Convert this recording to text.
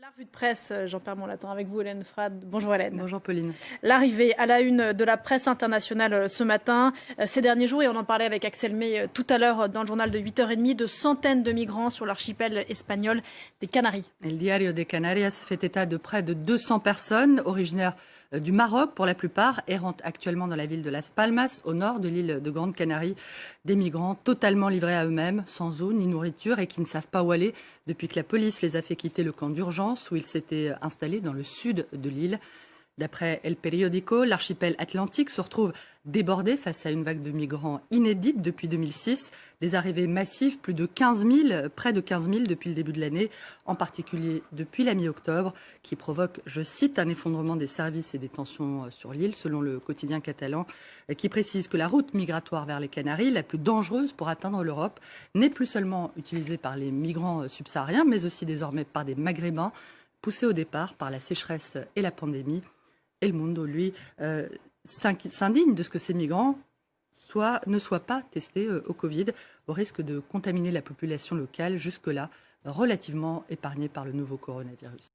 La revue de presse, Jean-Pierre Monlaton, avec vous, Hélène Frade. Bonjour Hélène. Bonjour Pauline. L'arrivée à la une de la presse internationale ce matin, ces derniers jours, et on en parlait avec Axel May tout à l'heure dans le journal de 8h30, de centaines de migrants sur l'archipel espagnol des Canaries. Le Diario de Canarias fait état de près de 200 personnes originaires du Maroc pour la plupart, errant actuellement dans la ville de Las Palmas, au nord de l'île de Grande Canarie. Des migrants totalement livrés à eux-mêmes, sans eau ni nourriture et qui ne savent pas où aller depuis que la police les a fait quitter le camp d'urgence où ils s'étaient installés dans le sud de l'île. D'après El Periódico, l'archipel atlantique se retrouve débordé face à une vague de migrants inédite depuis 2006. Des arrivées massives, plus de 15 000, près de 15 000 depuis le début de l'année, en particulier depuis la mi-octobre, qui provoque, je cite, un effondrement des services et des tensions sur l'île, selon le quotidien catalan, qui précise que la route migratoire vers les Canaries, la plus dangereuse pour atteindre l'Europe, n'est plus seulement utilisée par les migrants subsahariens, mais aussi désormais par des Maghrébins, poussés au départ par la sécheresse et la pandémie. El Mundo, lui, s'indigne de ce que ces migrants ne soient pas testés au Covid, au risque de contaminer la population locale, jusque-là relativement épargnée par le nouveau coronavirus.